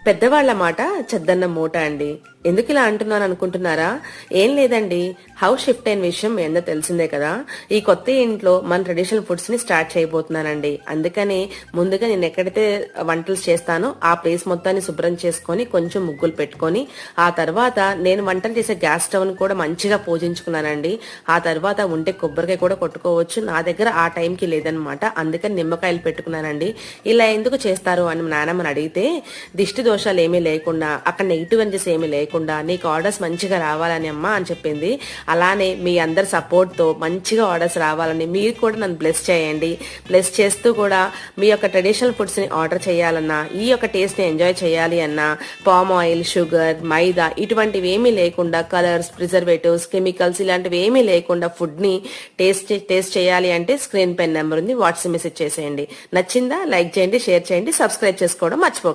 పెద్దవాళ్ల మాట చెద్దన్న మూట అండి. ఎందుకు ఇలా అంటున్నాను అనుకుంటున్నారా? ఏం లేదండి, హౌస్ షిఫ్ట్ అయిన విషయం మీ అందరూ తెలిసిందే కదా. ఈ కొత్త ఇంట్లో మన ట్రెడిషనల్ ఫుడ్స్ ని స్టార్ట్ చేయబోతున్నానండి. అందుకని ముందుగా నేను ఎక్కడైతే వంటలు చేస్తానో ఆ ప్లేస్ మొత్తాన్ని శుభ్రం చేసుకొని కొంచెం ముగ్గులు పెట్టుకొని, ఆ తర్వాత నేను వంటలు చేసే గ్యాస్ స్టవ్ ని కూడా మంచిగా పూజించుకున్నానండి. ఆ తర్వాత ఉంటే కొబ్బరికాయ కూడా కొట్టుకోవచ్చు. నా దగ్గర ఆ టైంకి లేదనమాట, అందుకని నిమ్మకాయలు పెట్టుకున్నానండి. ఇలా ఎందుకు చేస్తారు అని నాన్నమ్మని అడిగితే, దిష్టి దోషాలు ఏమీ లేకుండా, అక్కడ నెగిటివ్ ఎనర్జీస్ ఏమీ లేకుండా నీకు ఆర్డర్స్ మంచిగా రావాలని అమ్మా అని చెప్పింది. అలానే మీ అందరి సపోర్ట్ తో మంచిగా ఆర్డర్స్ రావాలని మీరు కూడా నన్ను బ్లెస్ చేయండి. బ్లెస్ చేస్తూ కూడా మీ యొక్క ట్రెడిషనల్ ఫుడ్స్ ని ఆర్డర్ చేయాలన్నా, ఈ యొక్క టేస్ట్ ని ఎంజాయ్ చేయాలి అన్నా, పామ్ ఆయిల్, షుగర్, మైదా ఇటువంటివి ఏమీ లేకుండా, కలర్స్, ప్రిజర్వేటివ్స్, కెమికల్స్ ఇలాంటివి ఏమీ లేకుండా ఫుడ్ ని టేస్ట్ చేయాలి అంటే స్క్రీన్ పైన నెంబర్ ఉంది, వాట్సాప్ మెసేజ్ చేసేయండి. నచ్చిందా? లైక్ చేయండి, షేర్ చేయండి, సబ్స్క్రైబ్ చేసుకోవడం మర్చిపోకండి.